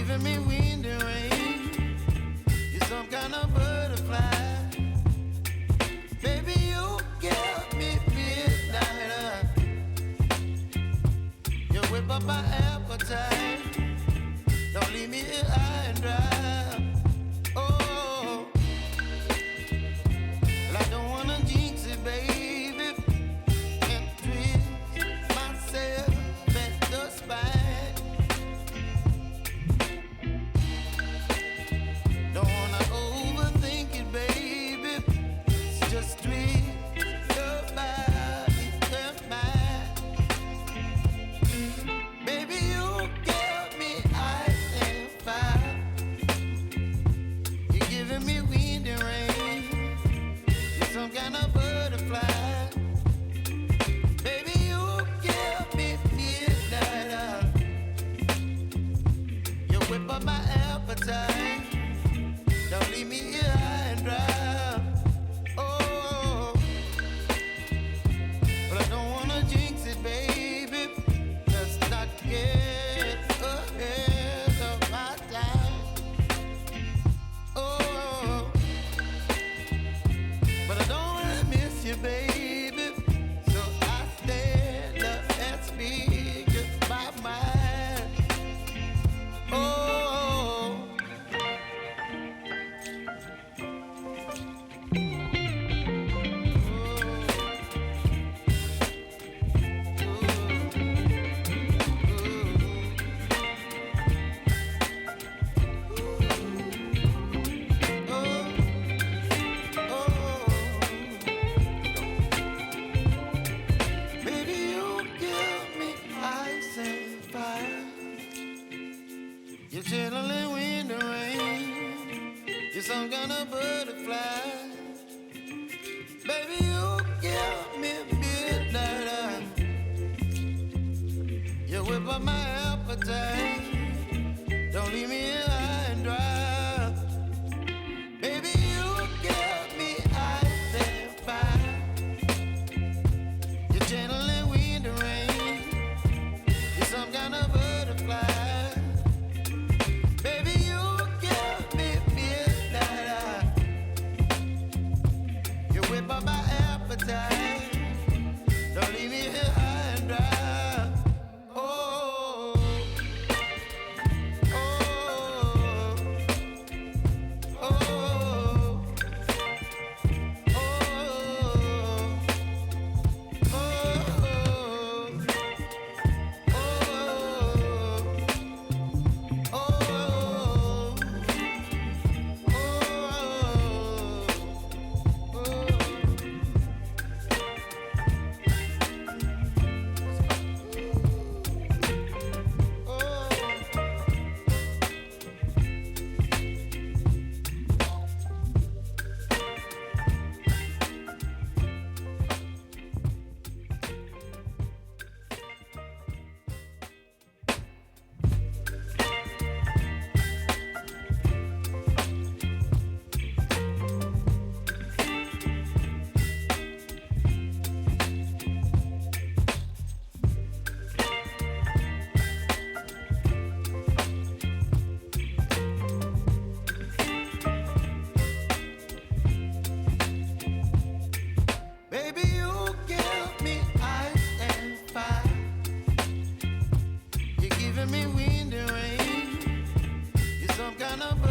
giving me wind and rain. You're some kind of butterfly. Baby, you give me midnight. You whip up my appetite. Don't leave me here high and dry. Oh, well, I don't wanna jinx it, baby, and twist myself at the spine. Don't wanna overthink it, baby. It's just twist your body and mine. Baby, you give me ice and fire. You're giving me wind and rain. You're some kind of butterfly. Baby, you give me midnight. You whip up my appetite. Don't leave me here high and dry. Oh, but I don't wanna jinx it, baby. Let's not get ahead of my time. Oh, but I don't wanna miss you, baby. So I stand up and speak my mind. Oh. Baby, you give me ice and fire. You're chilling wind and rain. You're some kind of butterfly. Baby, you give me midnight. You whip up my appetite. Don't leave me here high and dry. Baby, you give me ice and fire. You're channeling wind and rain. You're some kind of butterfly. Baby, you give me midnight. You whip up my appetite. Don't leave me here high and dry. Oh, oh, oh, oh, baby, you give me ice and fire. You're giving me wind and rain. You're some kind of